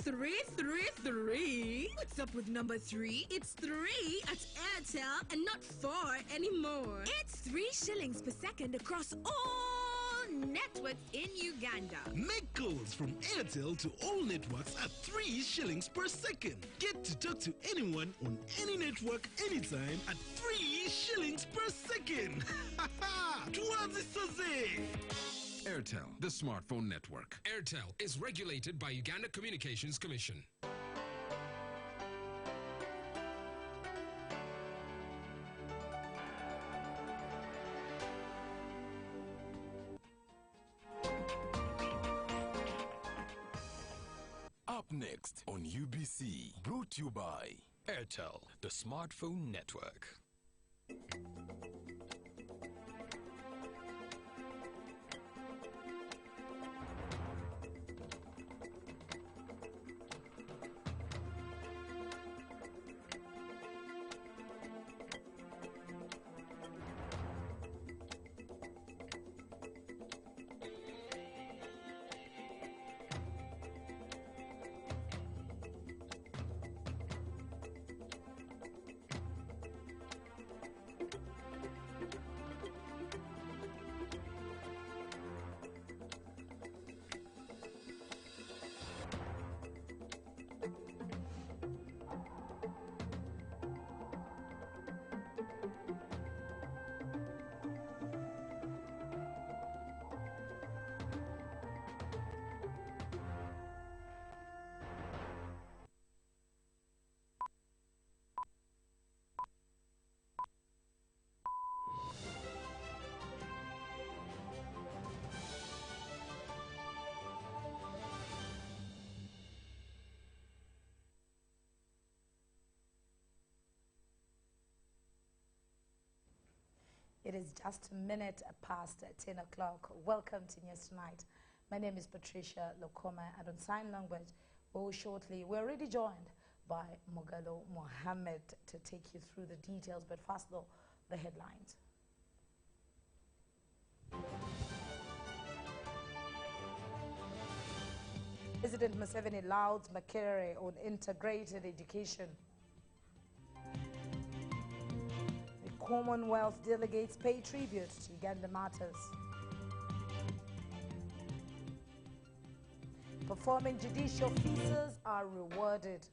333. What's up with number 3? It's 3 at Airtel and not 4 anymore. It's 3 shillings per second across all networks in Uganda. Make calls from Airtel to all networks at 3 shillings per second. Get to talk to anyone on any network anytime at 3 shillings per second. Tuanzi Soze. Airtel, the smartphone network. Airtel is regulated by Uganda Communications Commission. Up next on UBC, brought to you by Airtel, the smartphone network. It is just a minute past 10 o'clock. Welcome to News Tonight. My name is Patricia Lokoma, and on sign language, we're already joined by Mogalo Mohammed to take you through the details. But first, though, the headlines. President Museveni lauds Makerere on integrated education. Commonwealth delegates pay tribute to Uganda matters. Performing judicial officers are rewarded.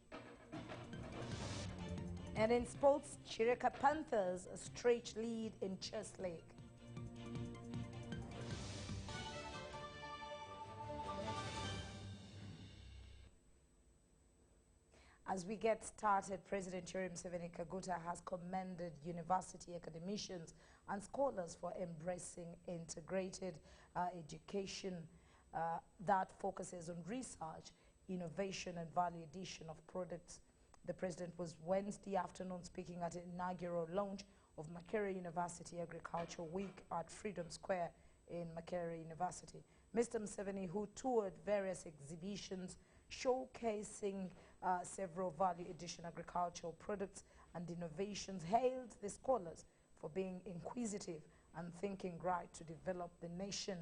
And in sports, Chireka Panthers a stretch lead in Chess League. As we get started, President Museveni Kaguta has commended university academicians and scholars for embracing integrated education that focuses on research, innovation and value addition of products. The president was Wednesday afternoon speaking at the inaugural launch of Makerere University Agricultural Week at Freedom Square in Makerere University. Mr. Museveni, who toured various exhibitions showcasing several value addition agricultural products and innovations, hailed the scholars for being inquisitive and thinking right to develop the nation.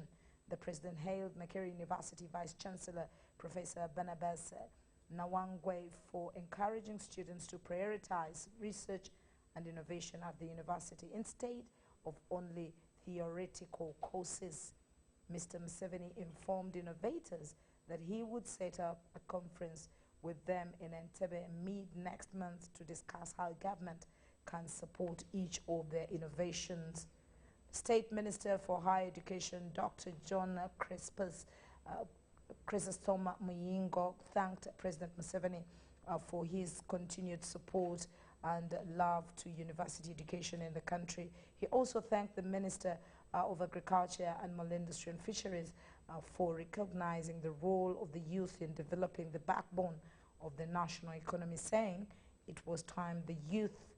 The president hailed Makerere University Vice Chancellor Professor Barnabas Nawangwe for encouraging students to prioritize research and innovation at the university instead of only theoretical courses. Mr. Museveni informed innovators that he would set up a conference with them in Entebbe mid-next month to discuss how government can support each of their innovations. State Minister for Higher Education, Dr. John Chrysostoma Muyingo, thanked President Museveni for his continued support and love to university education in the country. He also thanked the Minister of Agriculture, Animal Industry and Fisheries for recognizing the role of the youth in developing the backbone of the national economy, saying it was time the youth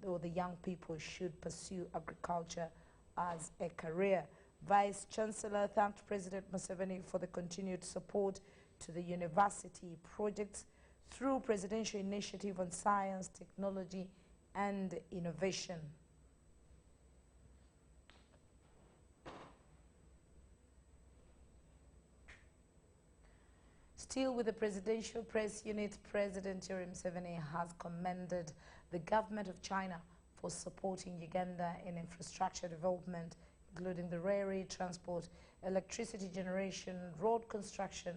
or the young people should pursue agriculture as a career. Vice Chancellor thanked President Museveni for the continued support to the university projects through Presidential Initiative on Science, Technology and Innovation. Still with the Presidential Press Unit, President Yoweri Museveni has commended the government of China for supporting Uganda in infrastructure development, including the railway, transport, electricity generation, road construction,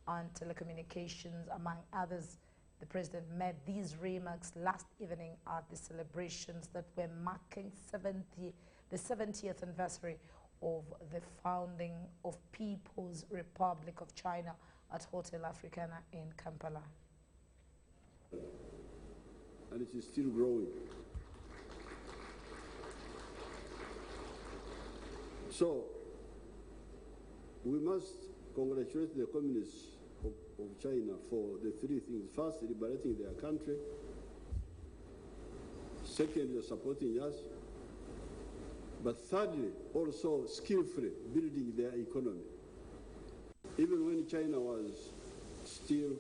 and telecommunications, among others. The president made these remarks last evening at the celebrations that were marking the 70th anniversary of the founding of People's Republic of China at Hotel Africana in Kampala. And it is still growing. So, we must congratulate the communists of China for the three things. First, liberating their country. Secondly, supporting us. But thirdly, also skillfully building their economy. Even when China was still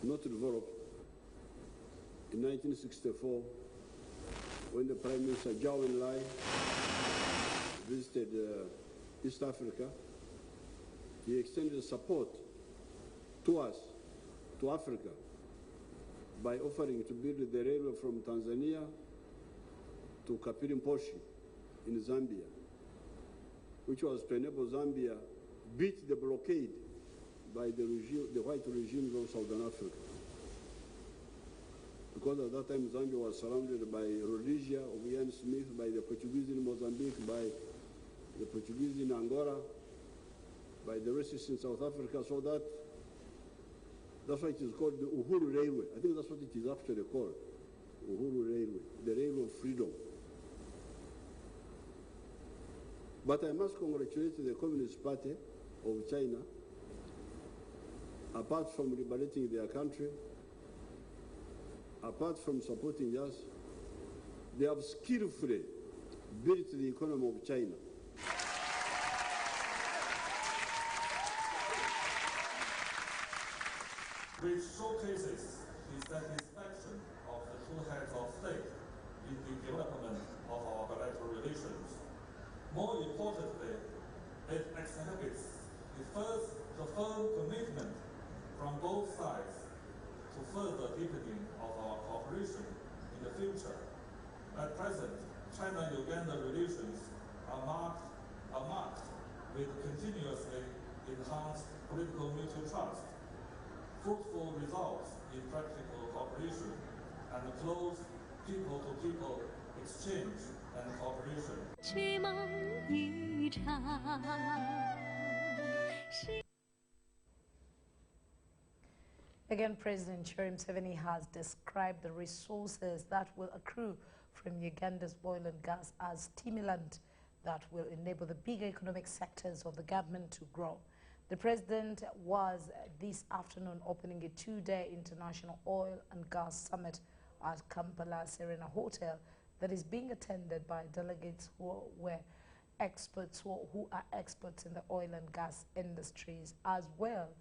not developed, in 1964, when the Prime Minister Zhou Enlai visited East Africa, he extended support to us, to Africa, by offering to build the railway from Tanzania to Kapirimposhi in Zambia, which was to enable Zambia beat the blockade by the white regimes of Southern Africa. Because at that time Zambia was surrounded by Rhodesia of Ian Smith, by the Portuguese in Mozambique, by the Portuguese in Angola, by the racists in South Africa, so that's why it is called the Uhuru Railway. I think that's what it is actually called, Uhuru Railway, the Railway of Freedom. But I must congratulate the Communist Party of China. Apart from liberating their country, apart from supporting us, they have skillfully built the economy of China. Which showcases the satisfaction of the two heads of state in the development of our bilateral relations. More importantly, it exhibits the firm commitment from both sides to further deepening of our cooperation in the future. At present, China-Uganda relations are marked with continuously enhanced political mutual trust, fruitful results in practical cooperation, and close people-to-people exchange and cooperation. Again, President Yoweri Museveni has described the resources that will accrue from Uganda's oil and gas as stimulant that will enable the bigger economic sectors of the government to grow. The president was this afternoon opening a two-day international oil and gas summit at Kampala Serena Hotel that is being attended by delegates who are experts in the oil and gas industries, as well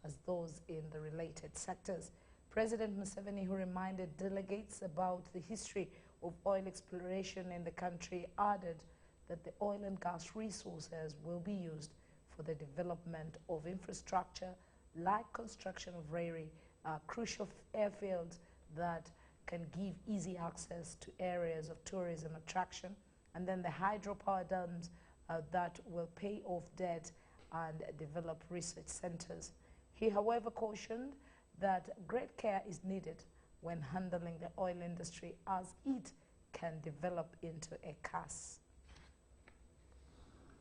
as those in the related sectors. President Museveni, who reminded delegates about the history of oil exploration in the country, added that the oil and gas resources will be used for the development of infrastructure like construction of railway, crucial airfields that can give easy access to areas of tourism attraction, and then the hydropower dams that will pay off debt and develop research centers. He, however, cautioned that great care is needed when handling the oil industry, as it can develop into a curse.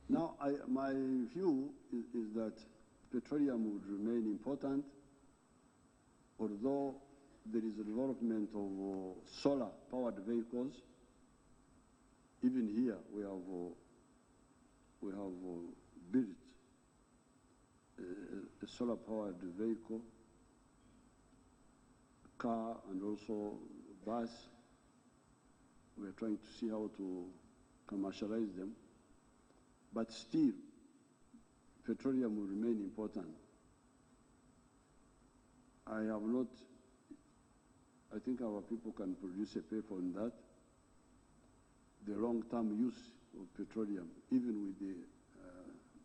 Now, my view is that petroleum would remain important, although there is a development of solar-powered vehicles. Even here, we have built a solar-powered vehicle, car, and also bus. We are trying to see how to commercialize them. But still, petroleum will remain important. I think our people can produce a paper on that, the long-term use of petroleum, even with the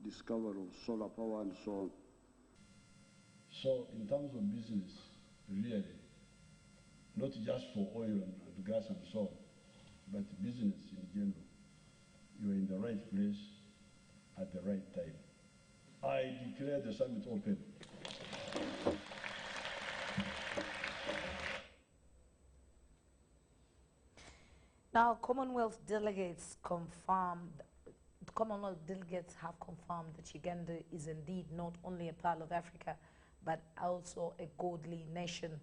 discovery of solar power and so on. So in terms of business, really, not just for oil and gas and so on, but business in general, you are in the right place at the right time. I declare the summit open. Now, Commonwealth delegates have confirmed that Uganda is indeed not only a pearl of Africa, but also a godly nation.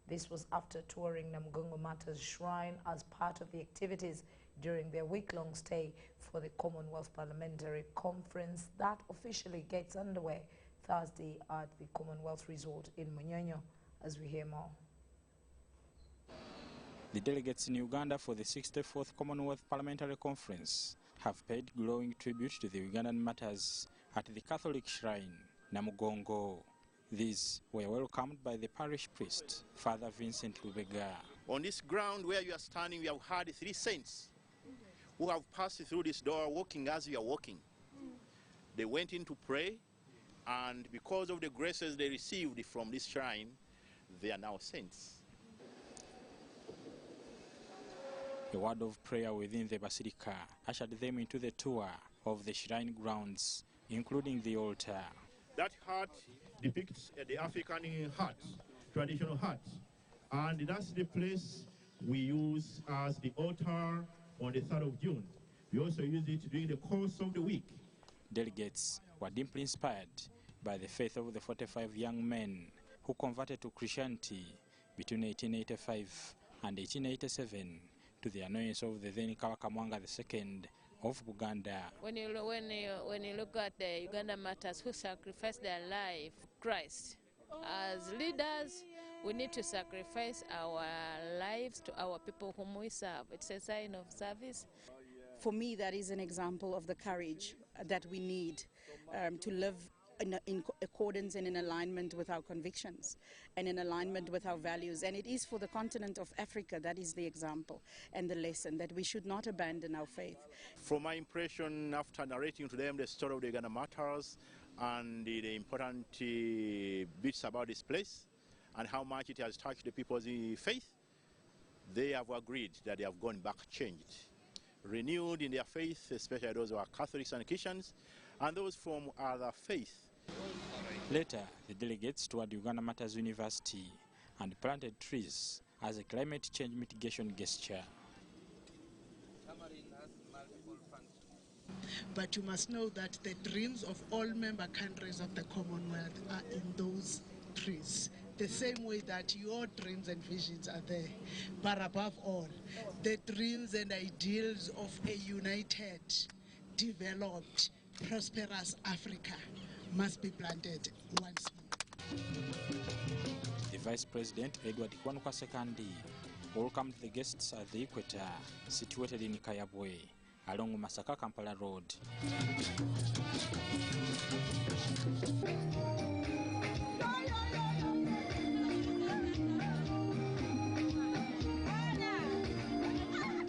This was after touring Namugongo Mata's shrine as part of the activities during their week-long stay for the Commonwealth Parliamentary Conference that officially gets underway Thursday at the Commonwealth Resort in Munyonyo, as we hear more. The delegates in Uganda for the 64th Commonwealth Parliamentary Conference have paid glowing tribute to the Ugandan matters at the Catholic shrine, Namugongo. These were welcomed by the parish priest, Father Vincent Lubega. On this ground where you are standing, we have had 3 saints who have passed through this door walking as we are walking. They went in to pray, and because of the graces they received from this shrine, they are now saints. A word of prayer within the basilica ushered them into the tour of the shrine grounds, including the altar. That heart depicts the African heart, traditional heart, and that's the place we use as the altar on the 3rd of June. We also use it during the course of the week. Delegates were deeply inspired by the faith of the 45 young men who converted to Christianity between 1885 and 1887 to the annoyance of the then Kabaka Mwanga II of Buganda. When you look at the Uganda martyrs who sacrificed their life for Christ, as leaders, we need to sacrifice our lives to our people whom we serve. It's a sign of service. For me, that is an example of the courage that we need to live in accordance and in alignment with our convictions and in alignment with our values. And it is for the continent of Africa, that is the example and the lesson, that we should not abandon our faith. From my impression, after narrating to them the story of the Uganda martyrs and the important bits about this place and how much it has touched the people's faith, they have agreed that they have gone back changed, renewed in their faith, especially those who are Catholics and Christians, and those from other faiths. Later, the delegates toured Uganda Matters University and planted trees as a climate change mitigation gesture. But you must know that the dreams of all member countries of the Commonwealth are in those trees, the same way that your dreams and visions are there. But above all, the dreams and ideals of a united, developed, prosperous Africa must be planted once more. The Vice President, Edward Kwanuka Sekandi, welcomed the guests at the Equator, situated in Kayabwe, along Masaka Kampala Road.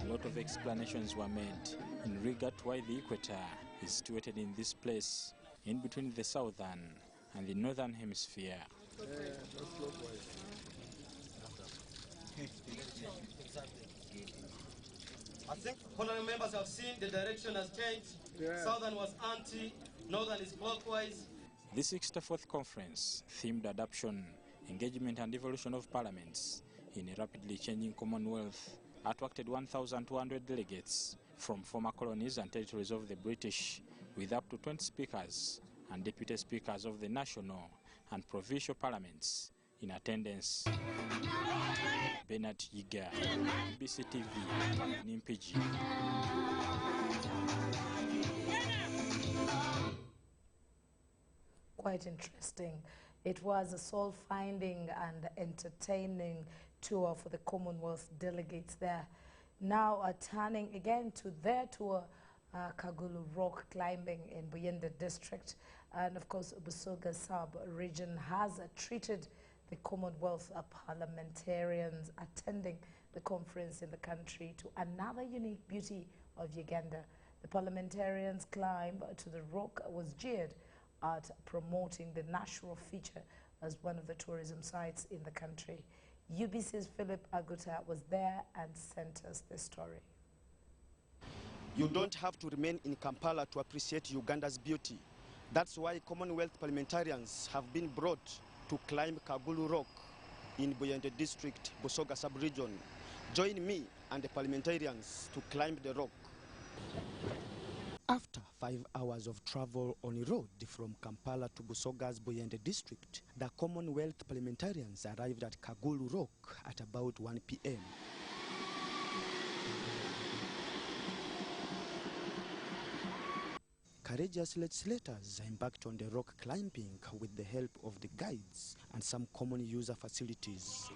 A lot of explanations were made in regard to why the Equator is situated in this place, in between the southern and the northern hemisphere. I think honorable members have seen the direction has changed. Southern was anti, northern is clockwise. The 64th conference themed adoption, engagement and evolution of parliaments in a rapidly changing Commonwealth attracted 1,200 delegates from former colonies and territories of the British, with up to 20 speakers and deputy speakers of the national and provincial parliaments in attendance. Bernard Yiga, Ubc TV, Nimpiji. Quite interesting. It was a soul-finding and entertaining tour for the Commonwealth delegates there. Now turning again to their tour, Kagulu rock climbing in Buyende district, and of course Busoga sub-region has treated the Commonwealth parliamentarians attending the conference in the country to another unique beauty of Uganda. The parliamentarians' climb to the rock was geared at promoting the natural feature as one of the tourism sites in the country. UBC's Philip Aguta was there and sent us this story. You don't have to remain in Kampala to appreciate Uganda's beauty. That's why Commonwealth parliamentarians have been brought to climb Kagulu Rock in Buyende District, Busoga sub-region. Join me and the parliamentarians to climb the rock. After 5 hours of travel on a road from Kampala to Busoga's Buyende District, the Commonwealth parliamentarians arrived at Kagulu Rock at about 1 p.m. Courageous legislators embarked on the rock climbing with the help of the guides and some common user facilities.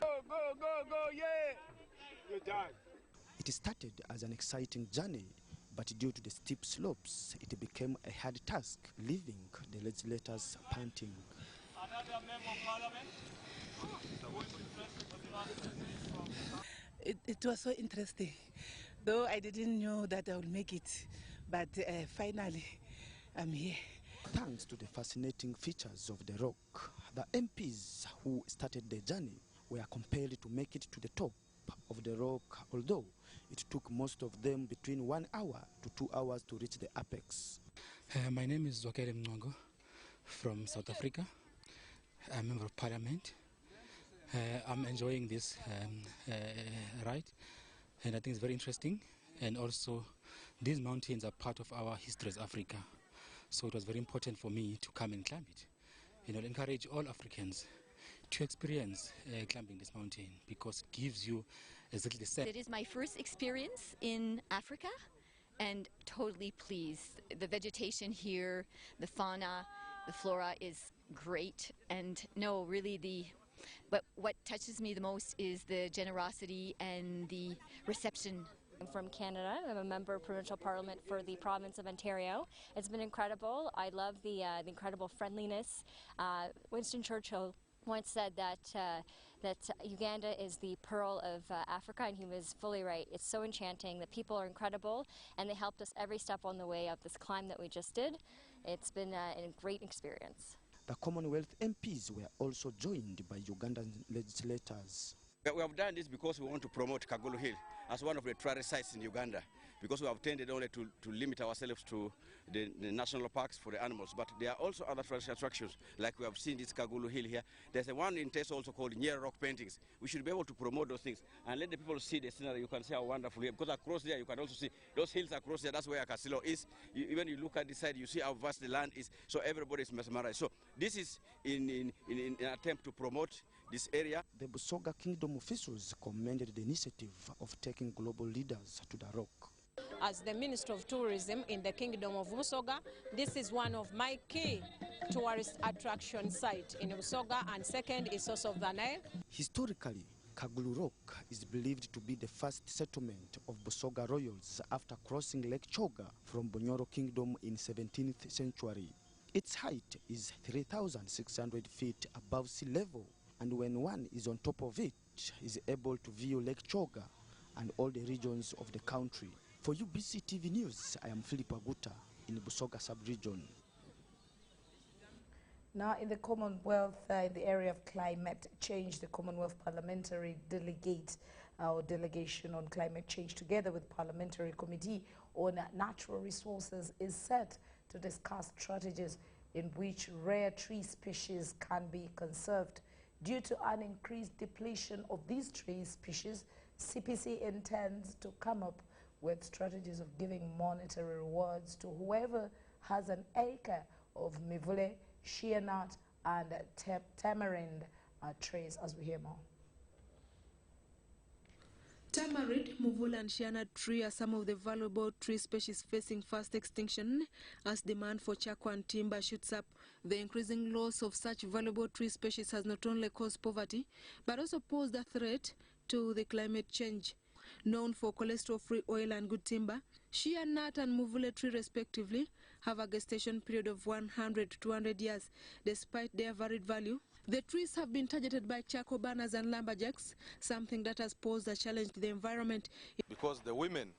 Go, yeah! You're done. It started as an exciting journey, but due to the steep slopes, it became a hard task, leaving the legislators panting. Another member of parliament. It was so interesting, though I didn't know that I would make it, but finally I'm here. Thanks to the fascinating features of the rock, the MPs who started the journey were compelled to make it to the top of the rock, although it took most of them between 1 hour to 2 hours to reach the apex. My name is Zwakele Mnwango from South Africa. I'm a member of parliament. I'm enjoying this ride, and I think it's very interesting. And also, these mountains are part of our history as Africa. So it was very important for me to come and climb it. You know, encourage all Africans to experience climbing this mountain because it gives you exactly the same. It is my first experience in Africa and totally pleased. The vegetation here, the fauna, the flora is great, and no, really but what touches me the most is the generosity and the reception. I'm from Canada. I'm a member of Provincial Parliament for the province of Ontario. It's been incredible. I love the incredible friendliness. Winston Churchill once said that Uganda is the pearl of Africa, and he was fully right. It's so enchanting. The people are incredible, and they helped us every step on the way of this climb that we just did. It's been a great experience. The Commonwealth MPs were also joined by Ugandan legislators. We have done this because we want to promote Kagulu Hill as one of the tourist sites in Uganda, because we have tended only to limit ourselves to the national parks for the animals, but there are also other tourist attractions, like we have seen this Kagulu Hill here. There's a one in Teso also called Nyeri Rock Paintings. We should be able to promote those things and let the people see the scenery. You can see how wonderful here, because across there you can also see those hills across there. That's where Kasilo is. When you look at this side, you see how vast the land is, so everybody is mesmerized. So this is in an attempt to promote this area. The Busoga Kingdom officials commended the initiative of taking global leaders to the rock. As the Minister of Tourism in the Kingdom of Busoga, this is one of my key tourist attraction sites in Busoga, and second is Source of the Nile. Historically, Kagulu Rock is believed to be the first settlement of Busoga royals after crossing Lake Choga from Bunyoro Kingdom in 17th century. Its height is 3,600 feet above sea level, and when one is on top of it, is able to view Lake Choga and all the regions of the country. For UBC TV News, I am Philip Aguta in Busoga sub-region. Now, in the Commonwealth, in the area of climate change, the Commonwealth Parliamentary Delegation on Climate Change, together with Parliamentary Committee on Natural Resources, is set to discuss strategies in which rare tree species can be conserved. Due to an increased depletion of these tree species, CPC intends to come up with strategies of giving monetary rewards to whoever has an acre of mivule, shea nut, and tamarind trees, as we hear more. Tamarind, muvula, and shea nut tree are some of the valuable tree species facing fast extinction as demand for charcoal and timber shoots up. The increasing loss of such valuable tree species has not only caused poverty, but also posed a threat to the climate change. Known for cholesterol-free oil and good timber, shea nut and muvule tree respectively have a gestation period of 100 to 200 years. Despite their varied value, the trees have been targeted by charcoal burners and lumberjacks, something that has posed a challenge to the environment. Because the women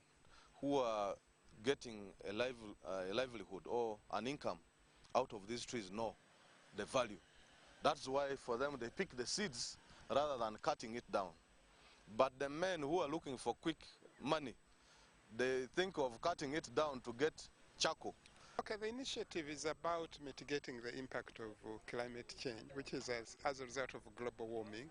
who are getting a livelihood or an income out of these trees know the value. That's why for them they pick the seeds rather than cutting it down. But the men who are looking for quick money, they think of cutting it down to get charcoal. Okay, the initiative is about mitigating the impact of climate change, which is as a result of global warming,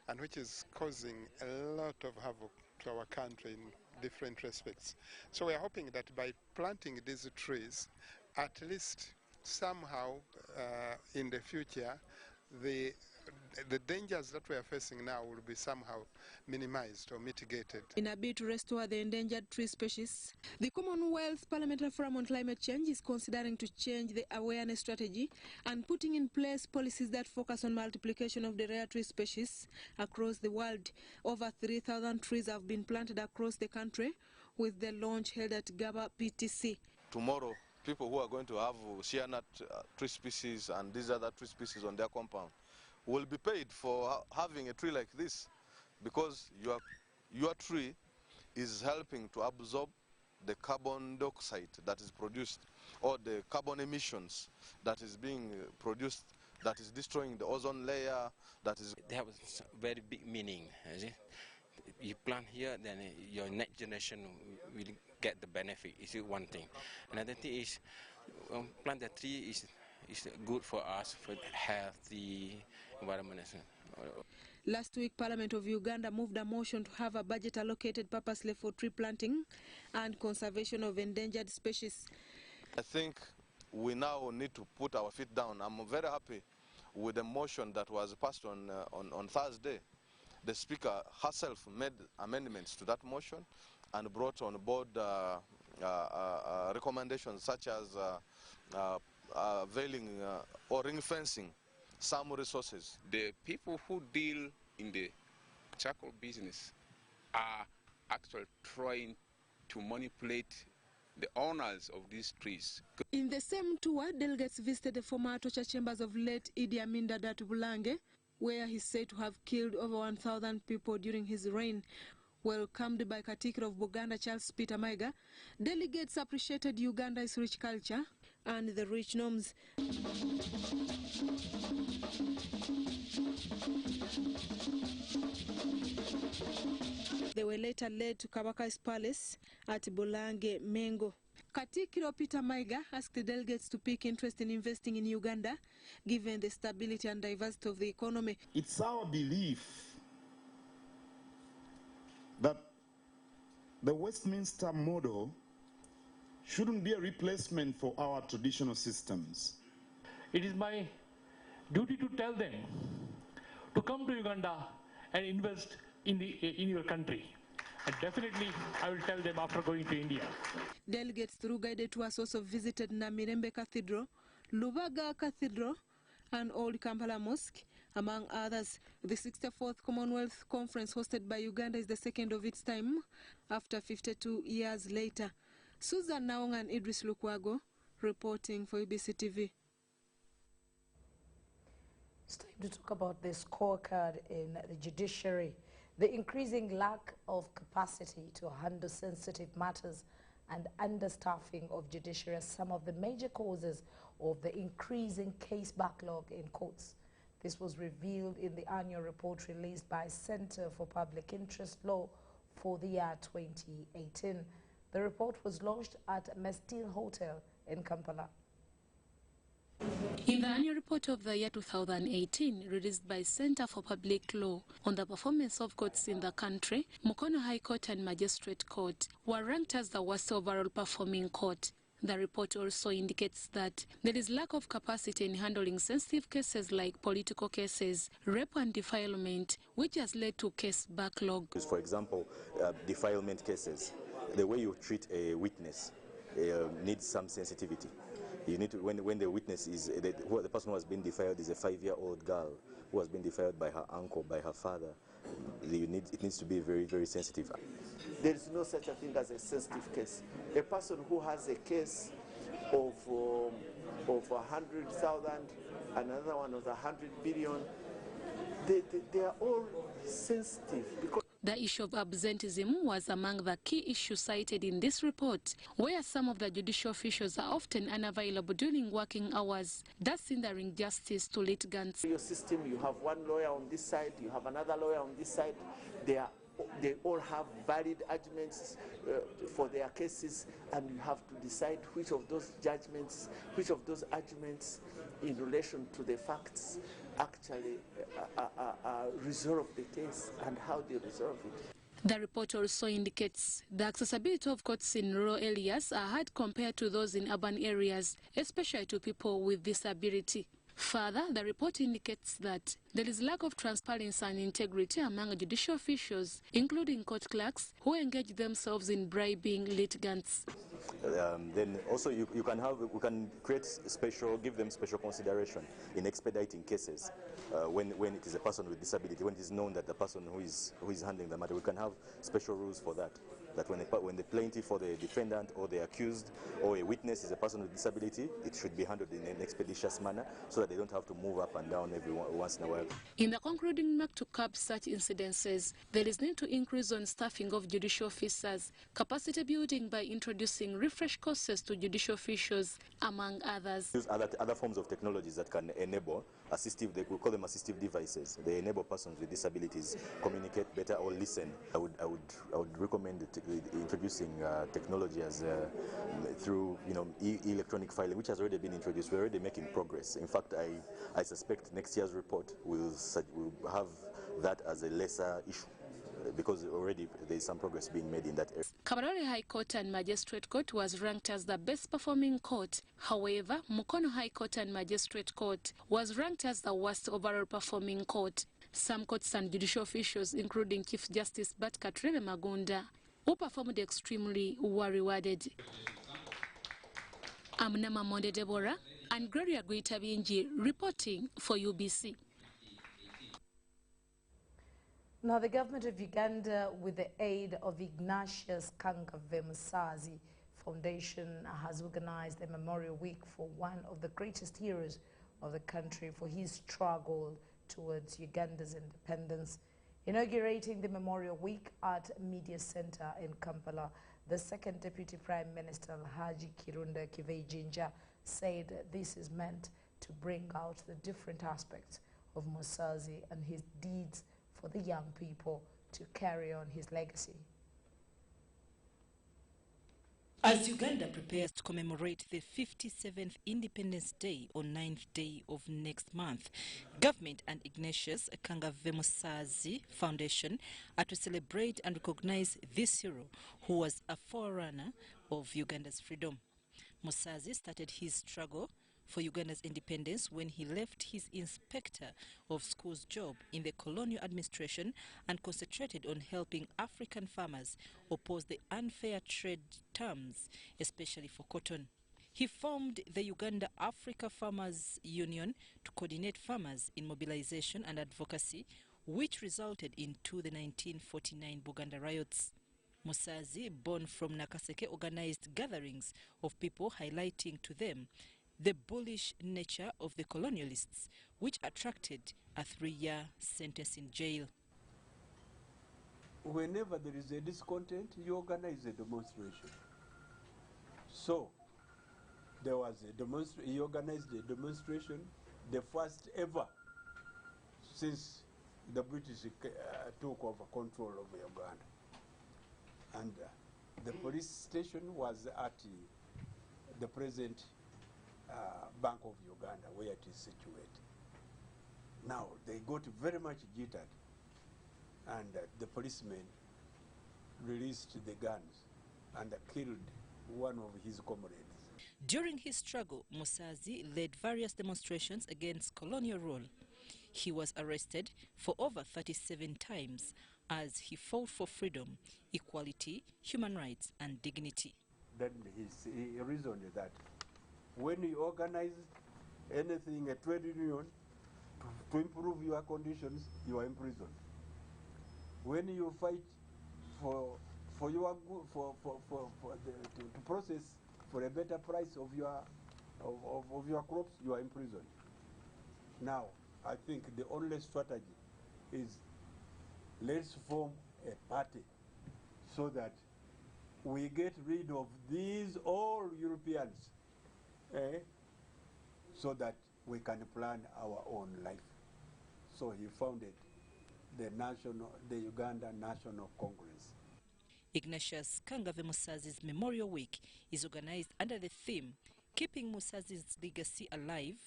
and which is causing a lot of havoc to our country in different respects. So we are hoping that by planting these trees, at least somehow in the future, the dangers that we are facing now will be somehow minimized or mitigated. In a bid to restore the endangered tree species, the Commonwealth Parliamentary Forum on Climate Change is considering to change the awareness strategy and putting in place policies that focus on multiplication of the rare tree species across the world. Over 3,000 trees have been planted across the country, with the launch held at Gaba PTC. Tomorrow, people who are going to have shea nut tree species and these other tree species on their compound will be paid for having a tree like this, because your tree is helping to absorb the carbon dioxide that is produced, or the carbon emissions that is being produced, that is destroying the ozone layer. They have a very big meaning. You plant here, then your next generation will get the benefit. It's one thing. Another thing is, plant the tree is good for us, for healthy environment. Last week, Parliament of Uganda moved a motion to have a budget allocated purposely for tree planting and conservation of endangered species. I think we now need to put our feet down. I'm very happy with the motion that was passed on Thursday. The Speaker herself made amendments to that motion and brought on board recommendations such as veiling or ring fencing some resources. The people who deal in the charcoal business are actually trying to manipulate the owners of these trees. In the same tour, delegates visited the former torture chambers of late Idi Amin Dada Bulange, where he's said to have killed over 1,000 people during his reign. Welcomed by Katikiro of Buganda, Charles Peter Maiga, delegates appreciated Uganda's rich culture and the rich norms. They were later led to Kabaka's palace at Bulange, Mengo. Katikiro Peter Maiga asked the delegates to pick interest in investing in Uganda, given the stability and diversity of the economy. It's our belief that the Westminster model shouldn't be a replacement for our traditional systems. It is my duty to tell them to come to Uganda and invest in your country. And definitely, I will tell them after going to India. Delegates through guided tours also visited Namirembe Cathedral, Lubaga Cathedral, and Old Kampala Mosque, among others. The 64th Commonwealth Conference hosted by Uganda is the second of its time, after 52 years later. Susan Naong and Idris Lukwago reporting for Ubc TV. It's time to talk about the scorecard in the judiciary. The increasing lack of capacity to handle sensitive matters and understaffing of judiciary are some of the major causes of the increasing case backlog in courts. This was revealed in the annual report released by Center for Public Interest Law for the year 2018. The report was launched at Mestil Hotel in Kampala. In the annual report of the year 2018, released by Center for Public Law on the performance of courts in the country, Mukono High Court and Magistrate Court were ranked as the worst overall performing court. The report also indicates that there is lack of capacity in handling sensitive cases like political cases, rape and defilement, which has led to case backlog. For example, defilement cases, the way you treat a witness needs some sensitivity. You need to, when the witness is, the person who has been defiled is a 5-year-old girl who has been defiled by her uncle, by her father, it needs to be very, very sensitive. There is no such a thing as a sensitive case. A person who has a case of 100,000, another one of 100 billion, they are all sensitive. Because The issue of absenteeism was among the key issues cited in this report, where some of the judicial officials are often unavailable during working hours, thus hindering justice to litigants. Your system, you have one lawyer on this side, you have another lawyer on this side. They all have valid arguments for their cases, and you have to decide which of those judgments, which of those arguments in relation to the facts actually resolve the case and how they resolve it. The report also indicates the accessibility of courts in rural areas are hard compared to those in urban areas, especially to people with disability. Further, the report indicates that there is lack of transparency and integrity among judicial officials, including court clerks, who engage themselves in bribing litigants. Then also we can give them special consideration in expediting cases when it is a person with disability, when it is known that the person who is handling the matter, we can have special rules for that. That when the plaintiff or the defendant or the accused or a witness is a person with disability, it should be handled in an expeditious manner so that they don't have to move up and down once in a while. In the concluding remark to curb such incidences, there is need to increase on staffing of judicial officers, capacity building by introducing refresh courses to judicial officials, among others. Use other forms of technologies that can enable assistive, we call them assistive devices. They enable persons with disabilities communicate better or listen. I would recommend introducing technology as through electronic filing, which has already been introduced. We're already making progress. In fact, I suspect next year's report will have that as a lesser issue, because already there is some progress being made in that area. Kabarore High Court and Magistrate Court was ranked as the best performing court. However, Mukono High Court and Magistrate Court was ranked as the worst overall performing court. Some courts and judicial officials, including Chief Justice Katrebe Magunda, who performed extremely, were rewarded. I'm Nama Monde Deborah and Gloria Guitabinji reporting for UBC. Now, the government of Uganda, with the aid of Ignatius Kangave Musazi Foundation, has organized a memorial week for one of the greatest heroes of the country for his struggle towards Uganda's independence. Inaugurating the memorial week at Media Center in Kampala, the second Deputy Prime Minister Alhaji Kirunda Kivejinja said this is meant to bring out the different aspects of Musazi and his deeds for the young people to carry on his legacy. As Uganda prepares to commemorate the 57th Independence Day on 9th day of next month, government and Ignatius Kangave Musazi Foundation are to celebrate and recognize this hero who was a forerunner of Uganda's freedom. Musazi started his struggle for Uganda's independence when he left his inspector of schools job in the colonial administration and concentrated on helping African farmers oppose the unfair trade terms, especially for cotton. He formed the Uganda Africa Farmers Union to coordinate farmers in mobilization and advocacy, which resulted into the 1949 Buganda riots. Musazi, born from Nakaseke, organized gatherings of people highlighting to them the bullish nature of the colonialists, which attracted a 3-year sentence in jail. Whenever there is a discontent, you organize a demonstration. So, there was he organized a demonstration, the first ever since the British took over control of Uganda. And the police station was at the present Bank of Uganda, where it is situated. Now, they got very much jittered, and the policemen released the guns and killed one of his comrades. During his struggle, Musazi led various demonstrations against colonial rule. He was arrested for over 37 times as he fought for freedom, equality, human rights, and dignity. Then he reasoned that when you organize anything, a trade union, to improve your conditions, you are imprisoned. When you fight for your to process for a better price of your crops, you are imprisoned. Now, I think the only strategy is let's form a party so that we get rid of these all Europeans, so that we can plan our own life. So he founded the Uganda National Congress. Ignatius Kangave Musazi's Memorial Week is organized under the theme, Keeping Musazi's Legacy Alive,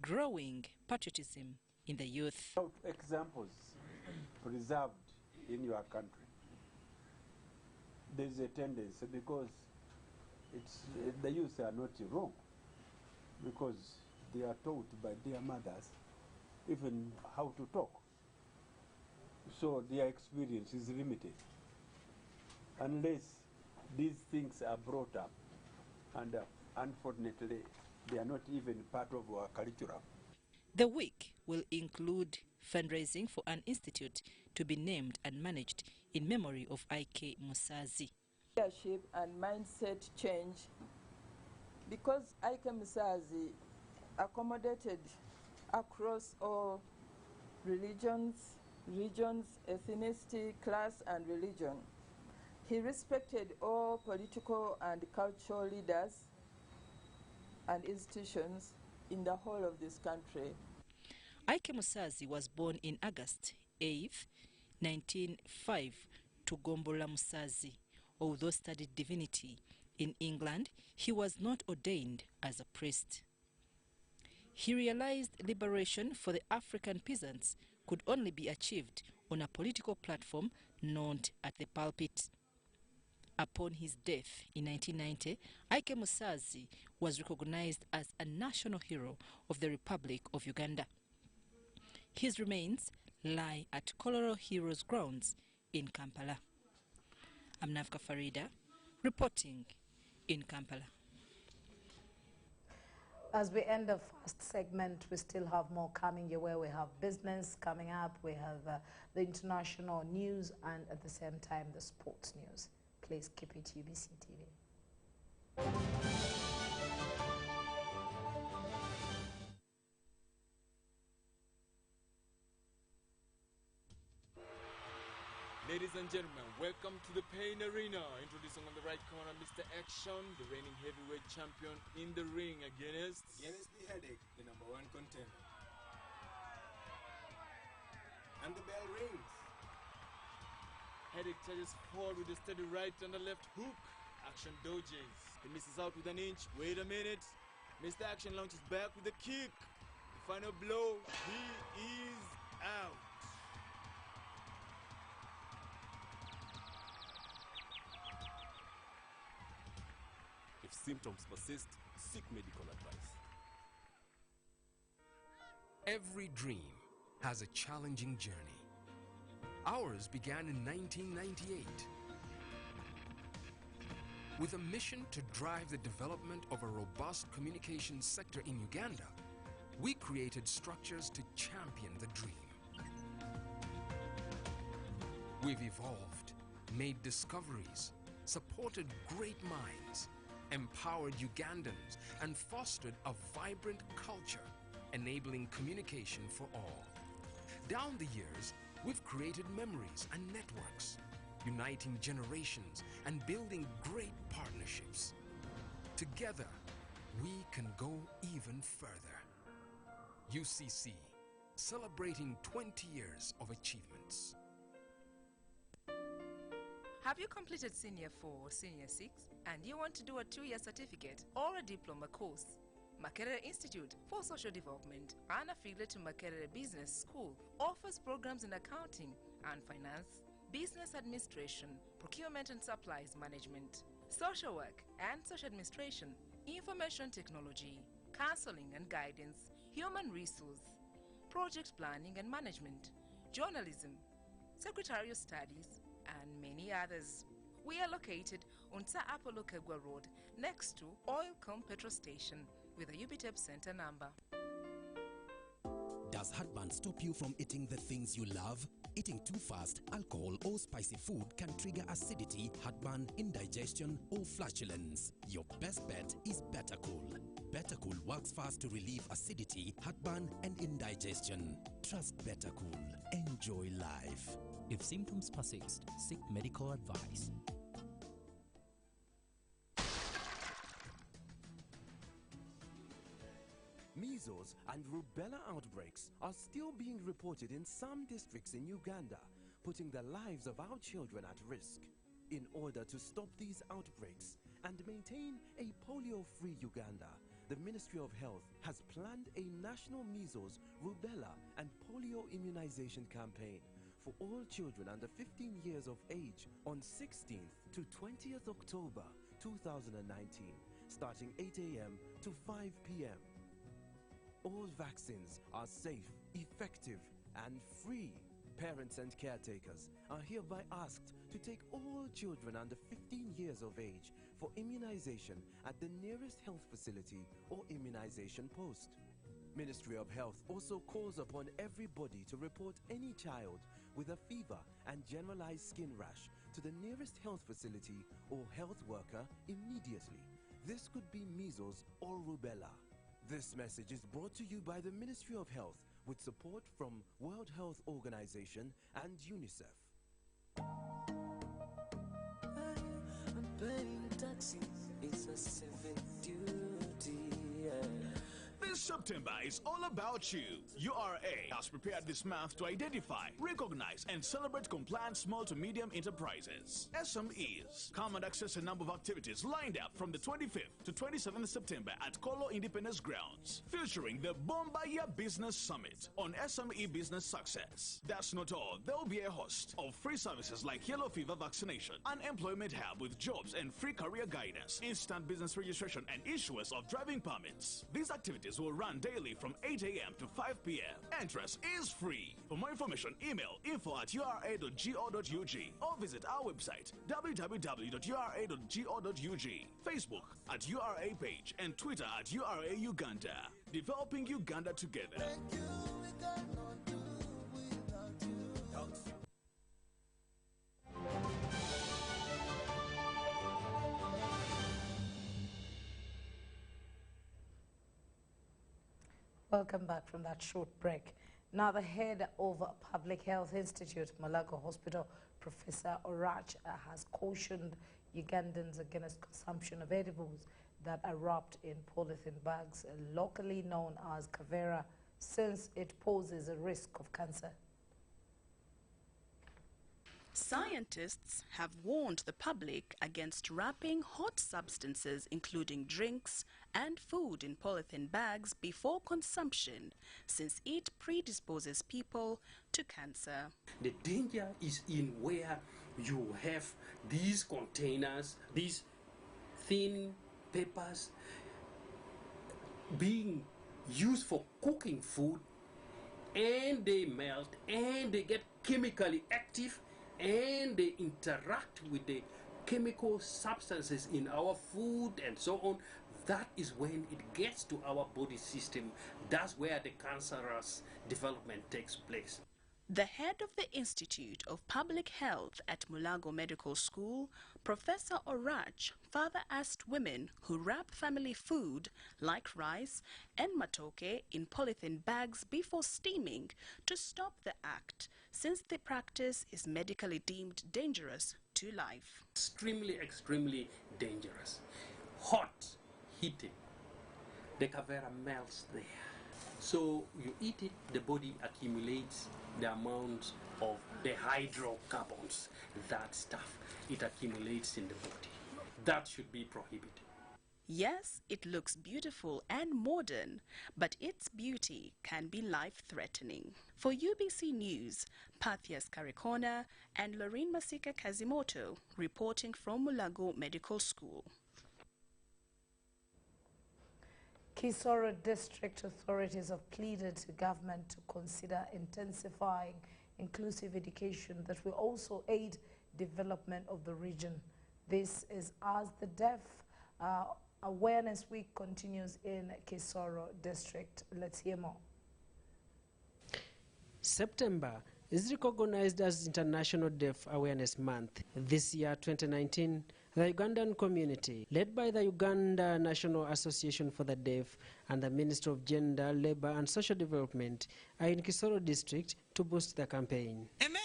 Growing Patriotism in the Youth. Examples preserved in your country. There's a tendency, because the youth are not wrong, because they are taught by their mothers even how to talk. So their experience is limited unless these things are brought up, and unfortunately they are not even part of our curriculum. The week will include fundraising for an institute to be named and managed in memory of I.K. Musazi. Leadership and mindset change, because I.K. Musazi accommodated across all regions, ethnicity, class, and religion. He respected all political and cultural leaders and institutions in the whole of this country. I.K. Musazi was born in August 8, 1905, to Gombola Musazi. Although studied divinity in England, he was not ordained as a priest. He realized liberation for the African peasants could only be achieved on a political platform, not at the pulpit. Upon his death in 1990, I.K. Musazi was recognized as a national hero of the Republic of Uganda. His remains lie at Kololo Heroes Grounds in Kampala. I'm Navka Farida, reporting in Kampala. As we end the first segment, we still have more coming your way. We have business coming up, we have the international news, and at the same time the sports news. Please keep it UBC TV. Ladies and gentlemen, welcome to the Pain Arena. Introducing on the right corner, Mr. Action, the reigning heavyweight champion in the ring against the Headache, the #1 contender. And the bell rings. Headache charges forward with a steady right and a left hook. Action dodges. He misses out with an inch. Wait a minute. Mr. Action launches back with a kick. The final blow. He is out. If symptoms persist, seek medical advice. Every dream has a challenging journey. Ours began in 1998 with a mission to drive the development of a robust communications sector in Uganda. We created structures to champion the dream. We've evolved, made discoveries, supported great minds, empowered Ugandans, and fostered a vibrant culture, enabling communication for all. Down the years, we've created memories and networks, uniting generations and building great partnerships. Together, we can go even further. UCC, celebrating 20 years of achievements. Have you completed Senior 4 or Senior 6 and you want to do a 2-year certificate or a diploma course? Makerere Institute for Social Development, an affiliate to Makerere Business School, offers programs in accounting and finance, business administration, procurement and supplies management, social work and social administration, information technology, counseling and guidance, human resource, project planning and management, journalism, secretarial studies, and many others. We are located on Sa Apollo Kegwa Road, next to Oilcom Petrol Station, with a UBTEP center number. Does heartburn stop you from eating the things you love? Eating too fast, alcohol or spicy food can trigger acidity, heartburn, indigestion or flatulence. Your best bet is Better Cool. Bettercool works fast to relieve acidity, heartburn, and indigestion. Trust Bettercool. Enjoy life. If symptoms persist, seek medical advice. Measles and rubella outbreaks are still being reported in some districts in Uganda, putting the lives of our children at risk. In order to stop these outbreaks and maintain a polio-free Uganda, the Ministry of Health has planned a national measles, rubella, and polio immunization campaign for all children under 15 years of age on 16th to 20th October 2019, starting 8 a.m. to 5 p.m. All vaccines are safe, effective, and free. Parents and caretakers are hereby asked to take all children under 15 years of age for immunization at the nearest health facility or immunization post. Ministry of Health also calls upon everybody to report any child with a fever and generalized skin rash to the nearest health facility or health worker immediately. This could be measles or rubella. This message is brought to you by the Ministry of Health with support from World Health Organization and UNICEF. Paying taxes is a civic duty. This September is all about you. URA has prepared this month to identify, recognize, and celebrate compliant small to medium enterprises, SMEs. Come and access a number of activities lined up from the 25th to 27th September at Kolo Independence Grounds, featuring the Bombaya Business Summit on SME business success. That's not all. There will be a host of free services like yellow fever vaccination, an employment hub with jobs and free career guidance, instant business registration, and issuance of driving permits. These activities will run daily from 8 a.m. to 5 p.m. Entrance is free. For more information, email info@ura.go.ug or visit our website www.ura.go.ug, Facebook at URA page, and Twitter at URA Uganda. Developing Uganda together. Welcome back from that short break. Now, the head of Public Health Institute, Mulago Hospital, Professor Orach, has cautioned Ugandans against consumption of edibles that are wrapped in polythene bags, locally known as kavera, since it poses a risk of cancer. Scientists have warned the public against wrapping hot substances, including drinks and food, in polythene bags before consumption, since it predisposes people to cancer. The danger is in where you have these containers, these thin papers being used for cooking food, and they melt and they get chemically active and they interact with the chemical substances in our food and so on. That is when it gets to our body system. That's where the cancerous development takes place. The head of the Institute of Public Health at Mulago Medical School, Professor Orach, further asked women who wrap family food like rice and matoke in polythene bags before steaming to stop the act, since the practice is medically deemed dangerous to life. Extremely dangerous. Hot, heated. The kavera melts there. So you eat it, the body accumulates the amount of the hydrocarbons. That stuff, it accumulates in the body. That should be prohibited. Yes, it looks beautiful and modern, but its beauty can be life-threatening. For UBC News, Pathias Karikona and Lorraine Masika Kazimoto reporting from Mulago Medical School. Kisoro district authorities have pleaded to government to consider intensifying inclusive education that will also aid development of the region. This is as the Deaf Awareness Week continues in Kisoro district. Let's hear more. September is recognized as International Deaf Awareness Month. This year, 2019, The Ugandan community, led by the Uganda National Association for the Deaf and the Ministry of Gender, Labour and Social Development, are in Kisoro district to boost the campaign. Amen.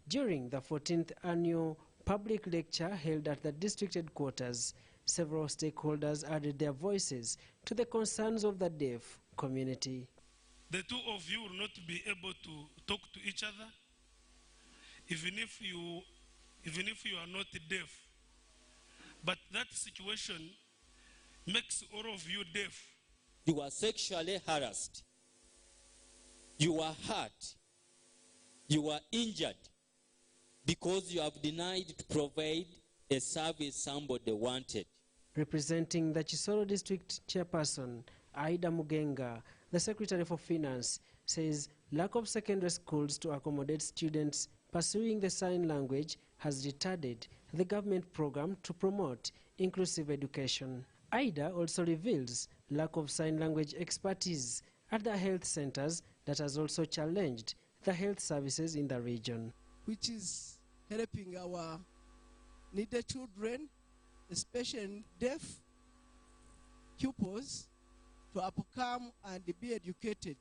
During the 14th annual public lecture held at the district headquarters, several stakeholders added their voices to the concerns of the deaf community. The two of you will not be able to talk to each other, even if you are not deaf. But that situation makes all of you deaf. You are sexually harassed. You are hurt. You are injured because you have denied to provide a service somebody wanted. Representing the Kisoro district chairperson, Aida Mugenga, the Secretary for Finance, says lack of secondary schools to accommodate students pursuing the sign language has retarded the government program to promote inclusive education. Aida also reveals lack of sign language expertise at the health centers that has also challenged the health services in the region. Which is helping our needy children, especially deaf pupils, to upcome and be educated.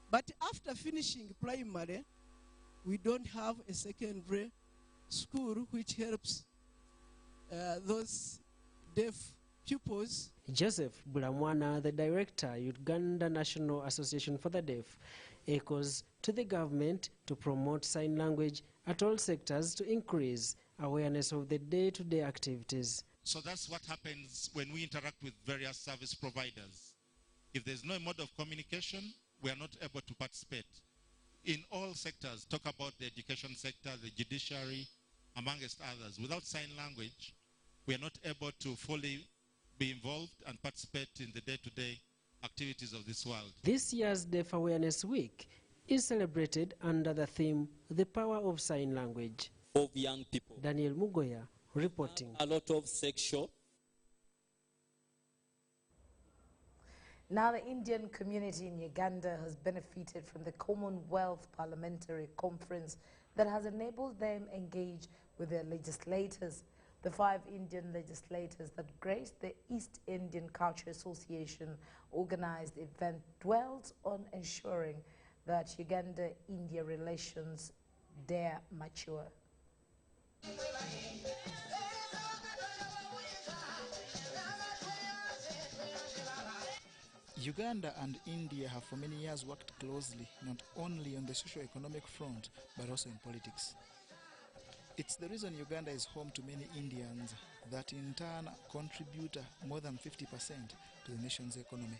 But after finishing primary, we don't have a secondary school which helps those deaf pupils. Joseph Bulamwana, the director, Uganda National Association for the Deaf, echoes to the government to promote sign language at all sectors to increase awareness of the day-to-day activities. So that's what happens when we interact with various service providers. If there's no mode of communication, we are not able to participate. In all sectors, talk about the education sector, the judiciary, amongst others. Without sign language, we are not able to fully be involved and participate in the day-to-day activities of this world. This year's Deaf Awareness Week is celebrated under the theme, The Power of Sign Language. Of young people. Daniel Mugoya reporting. A lot of sexual. Now the Indian community in Uganda has benefited from the Commonwealth Parliamentary Conference that has enabled them engage with their legislators. The 5 Indian legislators that graced the East Indian Culture Association organized event dwelt on ensuring that Uganda-India relations dare mature. Uganda and India have for many years worked closely, not only on the socio-economic front, but also in politics. It's the reason Uganda is home to many Indians that in turn contribute more than 50% to the nation's economy.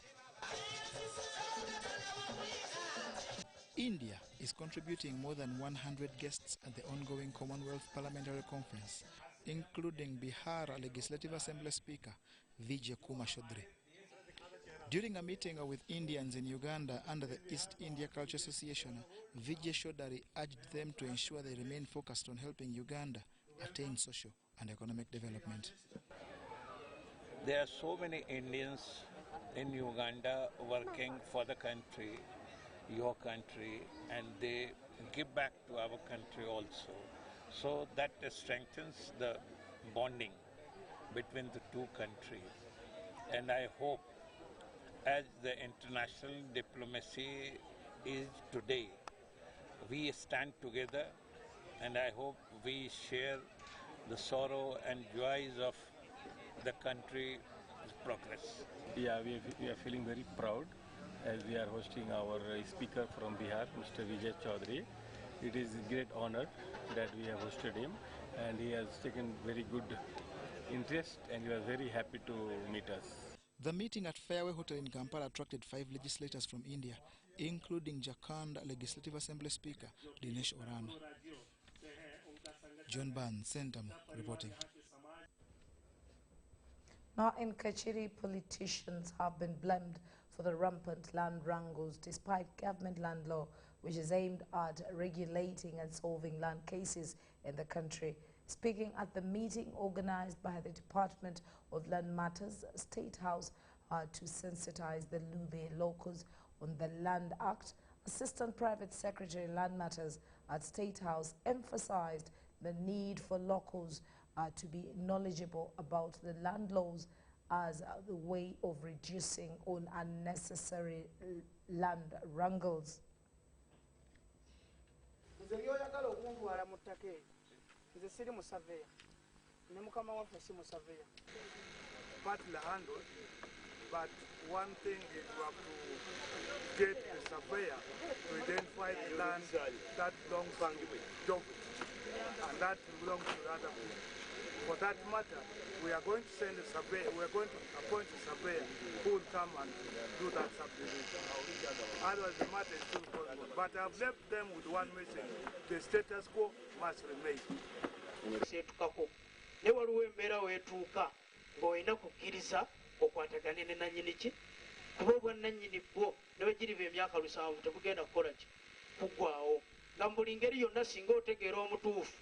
India is contributing more than 100 guests at the ongoing Commonwealth Parliamentary Conference, including Bihar Legislative Assembly Speaker Vijay Kumar Chaudhary. During a meeting with Indians in Uganda under the East India Culture Association, Vijay Chaudhary urged them to ensure they remain focused on helping Uganda attain social and economic development. There are so many Indians in Uganda working for the country, your country, and they give back to our country also. So that strengthens the bonding between the two countries. And I hope, as the international diplomacy is today, we stand together, and I hope we share the sorrow and joys of the country's progress. Yeah, we are feeling very proud as we are hosting our speaker from Bihar, Mr. Vijay Chaudhary. It is a great honor that we have hosted him, and he has taken very good interest, and we are very happy to meet us. The meeting at Fairway Hotel in Kampala attracted 5 legislators from India, including Jharkhand Legislative Assembly Speaker Dinesh Orana. John Barnes, Centum, reporting. Now in Kachiri, politicians have been blamed for the rampant land wrangles despite government land law, which is aimed at regulating and solving land cases in the country. Speaking at the meeting organized by the Department of Land Matters, State House, to sensitize the Lube locals on the Land Act, Assistant Private Secretary Land Matters at State House emphasized the need for locals to be knowledgeable about the land laws as the way of reducing on unnecessary land wrangles. Partly handled, but one thing is you have to get a surveyor to identify the land that belongs to Job and that belongs to other people. For that matter, we are going to send a surveyor, we are going to appoint a surveyor who will come and do that subdivision. Otherwise the matter is still possible. But I've left them with one message: the status quo must remain. Ng'olina kukkiriza okwatagane ne nannyini ki kuba obwannannyini bwo ne bwe giriba emyaka 7 tebugenda kukola ki kuggwawo nga mu buli ngeri yonna singa otegeera omutuufu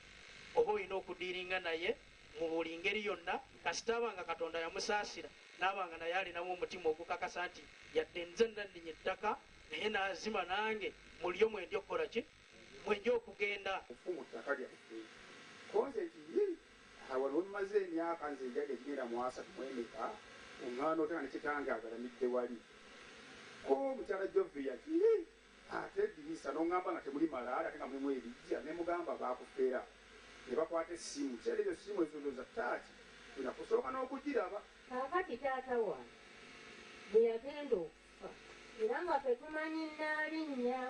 oba olina okudiiringa naye mu buli ngeri yonna kasita abanga Katonda yamusaasira n'abanga naye alinamu omutima ogukakasa nti yadde nze nanninye ettaka naye n'azima nange mulyo mwendi okukola ki mwendi okugenda mu ttaka lyaffe waliwo mumaze emyaka nze enjaga egigenda mu 3 mwemeka oŋŋaano otanga nekitange agalamidde wali ko omukyala Jovi yati ate eddirisa n'oŋŋamba nga temuli malaala ate nga mulimu ebijja ne mugamba baakufeera ne bakwata essimu kyera ezo ssimu ezolooza taaki tunakusooka n'okugiraba kaakati taata wange bwe yagenda okufa era nga tetumanyi nnaalinnya.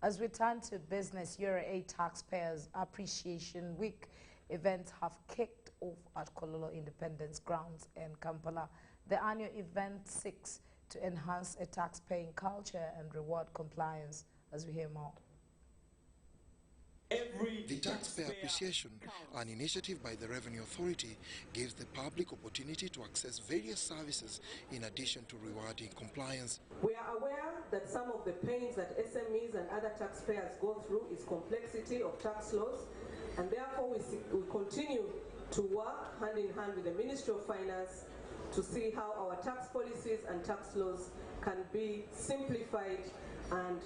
As we turn to business, Euro 8 Taxpayers Appreciation Week events have kicked off at Kololo Independence Grounds in Kampala. The annual event seeks to enhance a tax-paying culture and reward compliance. As we hear more. The Taxpayer Appreciation, an initiative by the Revenue Authority, gives the public opportunity to access various services in addition to rewarding compliance. We are aware that some of the pains that SMEs and other taxpayers go through is complexity of tax laws, and therefore we continue to work hand in hand with the Ministry of Finance to see how our tax policies and tax laws can be simplified and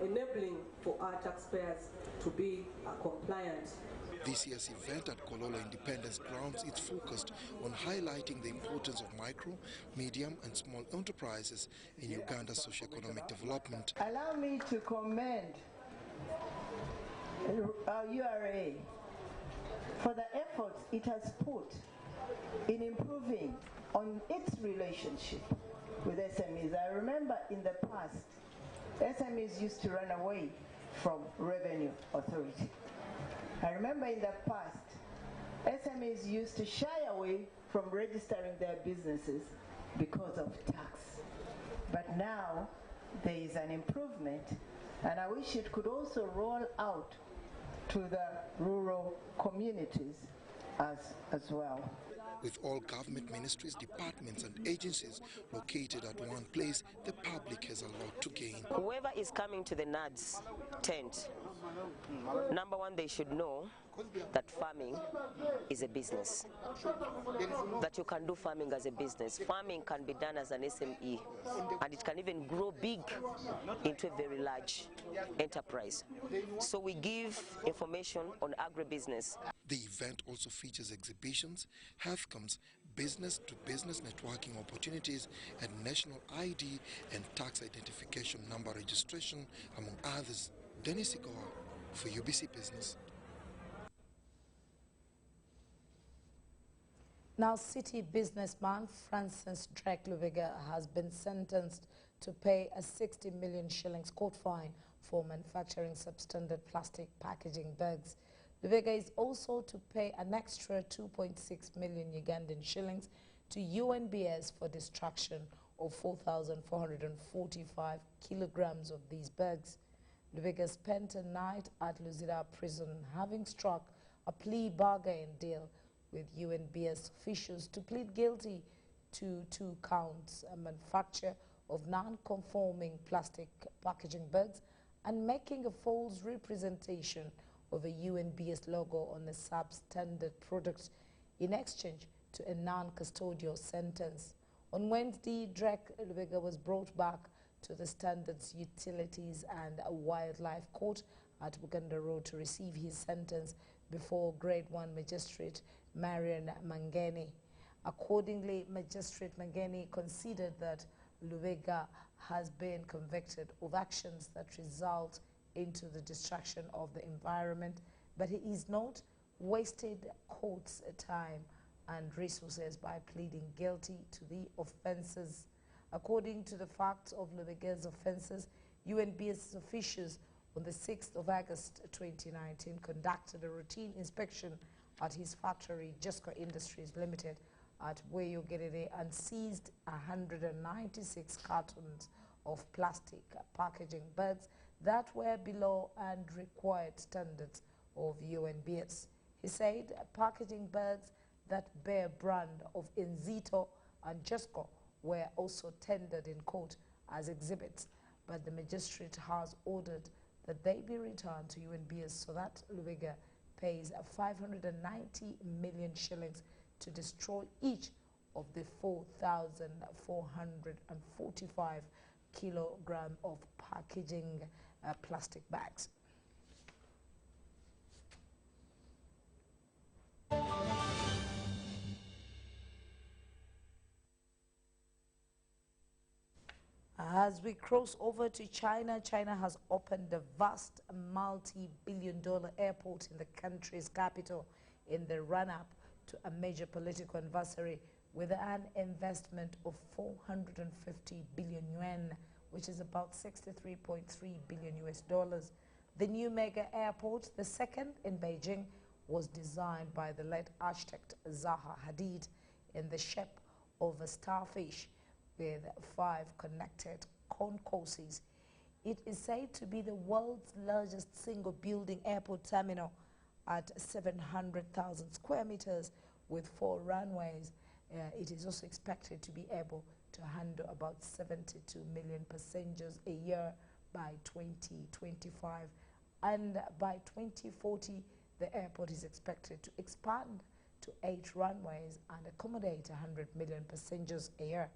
enabling for our taxpayers to be compliant. This year's event at Kololo Independence Grounds is focused on highlighting the importance of micro, medium and small enterprises in Uganda's socio-economic development. Allow me to commend our URA for the efforts it has put in improving on its relationship with SMEs. I remember in the past, SMEs used to run away from Revenue Authority. I remember in the past, SMEs used to shy away from registering their businesses because of tax. But now there is an improvement, and I wish it could also roll out to the rural communities as well. With all government ministries, departments and agencies located at one place, the public has a lot to gain. Whoever is coming to the NADS tent, number one, they should know that farming is a business, that you can do farming as a business. Farming can be done as an SME, and it can even grow big into a very large enterprise. So we give information on agribusiness. The event also features exhibitions, health camps, business-to-business networking opportunities, and national ID and tax identification number registration, among others. Dennis Ikoa for UBC Business. Now, city businessman Francis Drake Lubega has been sentenced to pay a 60 million shillings court fine for manufacturing substandard plastic packaging bags. Lubega is also to pay an extra 2.6 million Ugandan shillings to UNBS for destruction of 4,445 kilograms of these bags. Lubega spent a night at Luzira prison, having struck a plea bargain deal with UNBS officials to plead guilty to 2 counts, a manufacture of non-conforming plastic packaging bags and making a false representation of a UNBS logo on a substandard product. In exchange, to a non-custodial sentence. On Wednesday, Drake Lubega was brought back to the Standards Utilities and Wildlife Court at Buganda Road to receive his sentence before Grade 1 Magistrate Marion Mangeni. Accordingly, Magistrate Mangeni considered that Lubega has been convicted of actions that result into the destruction of the environment, but he is not wasted court's time and resources by pleading guilty to the offences. According to the facts of Lubega's offences, UNBS officials on the 6th of August 2019 conducted a routine inspection at his factory, Jesco Industries Limited, at Weyo Gerere, and seized 196 cartons of plastic packaging bags that were below and required standards of UNBS. He said packaging bags that bear brand of Enzito and Jesco were also tendered in court as exhibits, but the magistrate has ordered that they be returned to UNBS so that Lubega pays 590 million shillings to destroy each of the 4,445 kilograms of packaging plastic bags. As we cross over to China, China has opened a vast multi-billion-dollar airport in the country's capital in the run-up to a major political anniversary with an investment of 450 billion yuan, which is about 63.3 billion US dollars. The new mega airport, the second in Beijing, was designed by the late architect Zaha Hadid in the shape of a starfish with 5 connected concourses. It is said to be the world's largest single-building airport terminal at 700,000 square meters with 4 runways. It is also expected to be able to handle about 72 million passengers a year by 2025. And by 2040, the airport is expected to expand to 8 runways and accommodate 100 million passengers a year.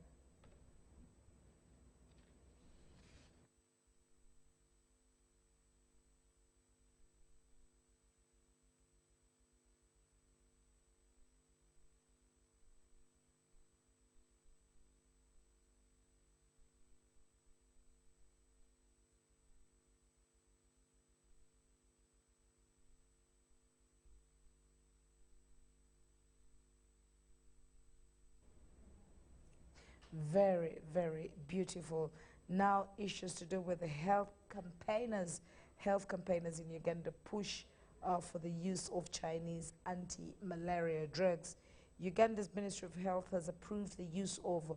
Very, very beautiful. Now, issues to do with the health campaigners. Health campaigners in Uganda push for the use of Chinese anti-malaria drugs. Uganda's Ministry of Health has approved the use of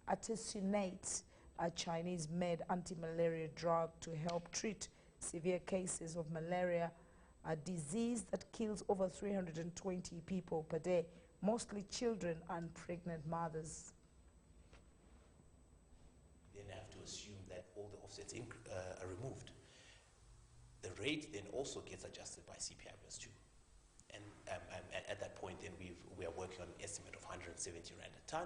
artesunate, a Chinese-made anti-malaria drug, to help treat severe cases of malaria, a disease that kills over 320 people per day, mostly children and pregnant mothers. Then have to assume that all the offsets are removed. The rate then also gets adjusted by CPI plus 2. And at that point, then we are working on an estimate of 170 Rand a ton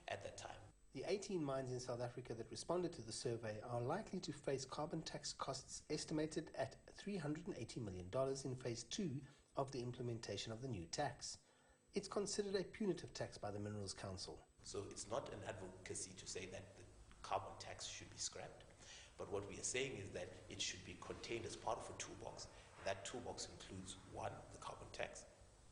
at that time. The 18 mines in South Africa that responded to the survey are likely to face carbon tax costs estimated at $380 million in Phase 2 of the implementation of the new tax. It's considered a punitive tax by the Minerals Council. So it's not an advocacy to say that the carbon tax should be scrapped, but what we are saying is that it should be contained as part of a toolbox. That toolbox includes 1, the carbon tax,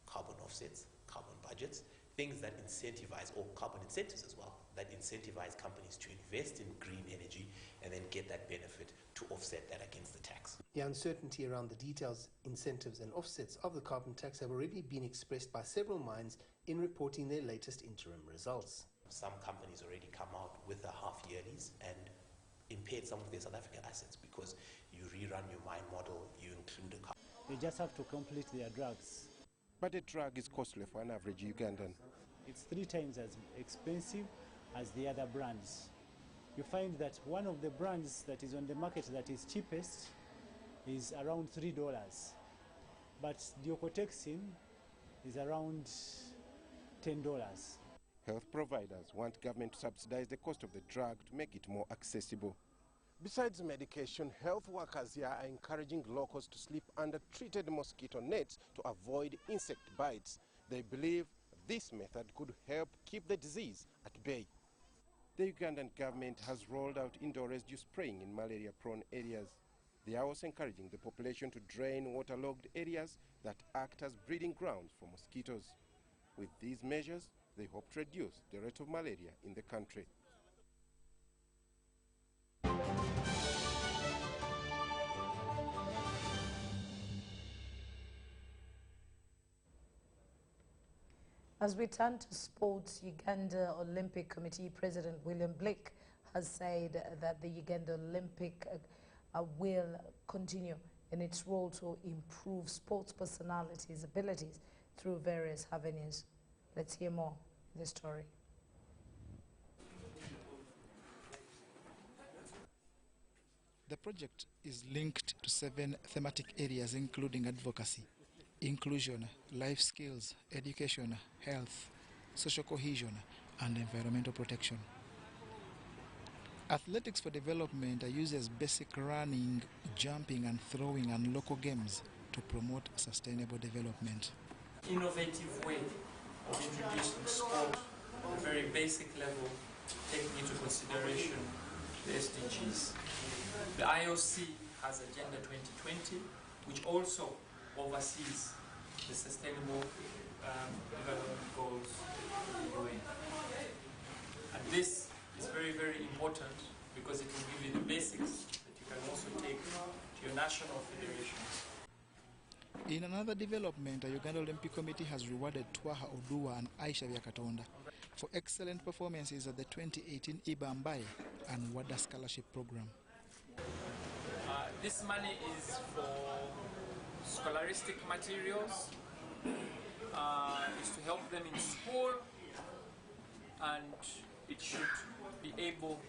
carbon offsets, carbon budgets, things that incentivize, or carbon incentives as well, that incentivize companies to invest in green energy and then get that benefit to offset that against the tax. The uncertainty around the details, incentives and offsets of the carbon tax have already been expressed by several mines in reporting their latest interim results. Some companies already come out with the half-yearlies and impaired some of their South African assets because you rerun your mine model, you include a carbon. They just have to complete their drugs. But a drug is costly for an average Ugandan. It's 3 times as expensive as the other brands. You find that one of the brands that is on the market that is cheapest is around $3, but Diocotexin is around $10. Health providers want government to subsidize the cost of the drug to make it more accessible. Besides medication, health workers here are encouraging locals to sleep under treated mosquito nets to avoid insect bites. They believe this method could help keep the disease at bay. The Ugandan government has rolled out indoor residue spraying in malaria-prone areas. They are also encouraging the population to drain waterlogged areas that act as breeding grounds for mosquitoes. With these measures, they hope to reduce the rate of malaria in the country. As we turn to sports, Uganda Olympic Committee President William Blake has said that the Uganda Olympic will continue in its role to improve sports personalities' abilities through various avenues. Let's hear more in this story. The project is linked to 7 thematic areas including advocacy, inclusion, life skills, education, health, social cohesion, and environmental protection. Athletics for Development uses basic running, jumping, and throwing and local games to promote sustainable development. Innovative way of introducing sport at a very basic level, taking into consideration the SDGs. The IOC has Agenda 2020, which also oversees the Sustainable Development Goals of the UN. And this is very, very important because it will give you the basics that you can also take to your national federations. In another development, the Uganda Olympic Committee has rewarded Twaha Odua and Aisha Vyakatonda for excellent performances at the 2018 Ibambaye and WADA Scholarship Program. This money is for scholaristic materials, is to help them in school, and it should be able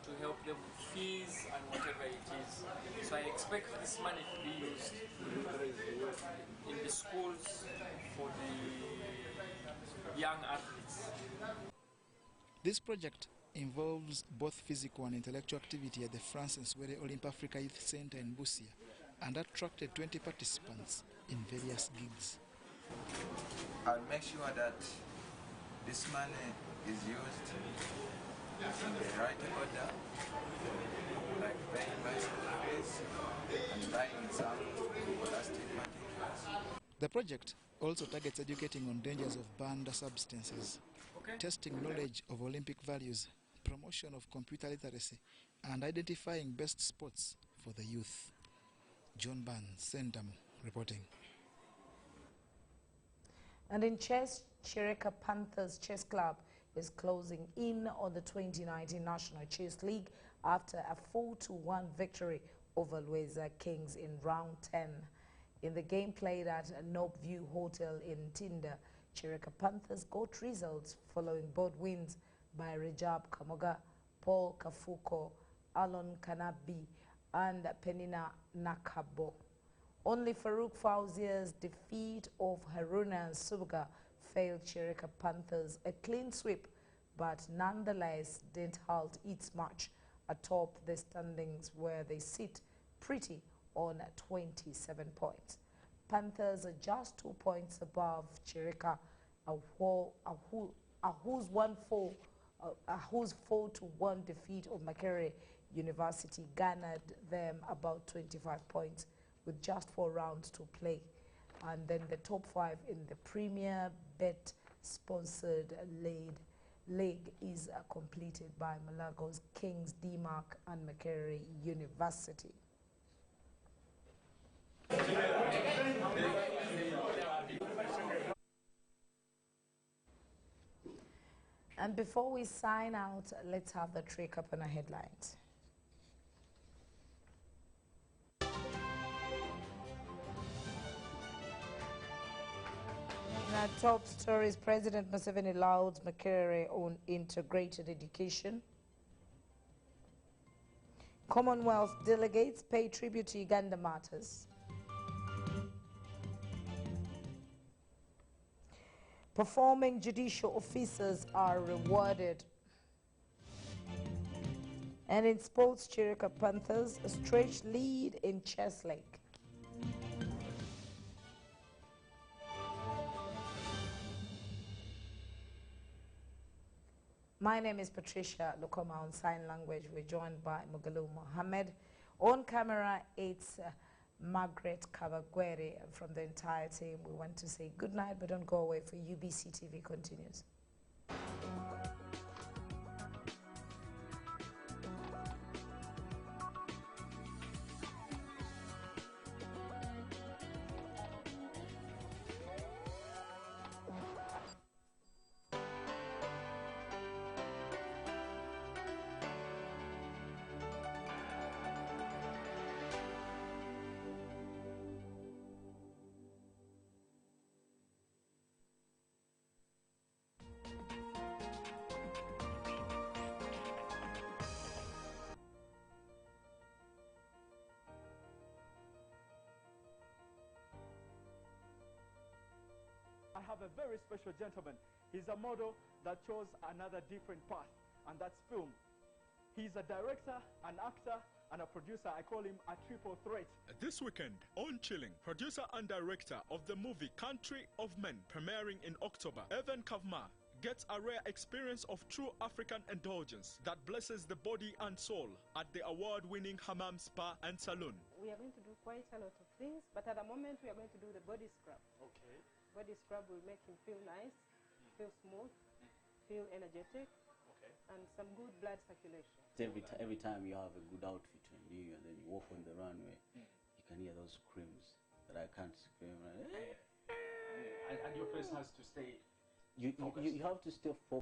to help them with fees and whatever it is. So I expect this money to be used in the schools for the young athletes. This project involves both physical and intellectual activity at the Francis Were Olymp Africa Youth Center in Busia and attracted 20 participants in various gigs. I'll make sure that this money is used in the right order, like paying my school fees and buying some plastic materials. The project also targets educating on dangers of banned substances, testing knowledge of Olympic values, promotion of computer literacy, and identifying best sports for the youth. John Barnes, Sendam, reporting. And in chess, Chireka Panthers Chess Club is closing in on the 2019 National Chess League after a 4-1 victory over Lueza Kings in round 10. In the game played at Nob View Hotel in Tinda, Chireka Panthers got results following both wins by Rajab Kamoga, Paul Kafuko, Alon Kanabi, and Penina Nakabo. Only Farouk Fauzia's defeat of Haruna Subga failed Chireka Panthers a clean sweep, but nonetheless didn't halt its march atop the standings where they sit pretty on 27 points. Panthers are just 2 points above Chireka, whose 4-1 defeat of Makerere University garnered them about 25 points with just 4 rounds to play. And then the top 5 in the Premier Bet sponsored league is completed by Malago's Kings, DMARC and Makerere University. And before we sign out, let's have the trick up on our headlines. In our top stories, President Museveni lauds Makerere on integrated education. Commonwealth delegates pay tribute to Uganda matters. Performing judicial officers are rewarded. And in sports, Chirika Panthers stretch lead in Chess Lake. My name is Patricia Lukoma on sign language. We're joined by Mugalu Mohammed. On camera, it's Margaret Kavagwere. From the entire team, we want to say good night, but don't go away, for UBC TV continues. I have a very special gentleman. He's a model that chose another different path, and that's film. He's a director, an actor, and a producer. I call him a triple threat. This weekend, on Chilling, producer and director of the movie Country of Men, premiering in October, Evan Kavma gets a rare experience of true African indulgence that blesses the body and soul at the award-winning Hammam Spa and Salon. We are going to do quite a lot of things, but at the moment we are going to do the body scrub. Okay. Body scrub will make him feel nice, feel smooth, feel energetic, and some good blood circulation. Every time you have a good outfit on you and then you walk on the runway, you can hear those screams that I can't scream. And your face has to stay you have to stay focused.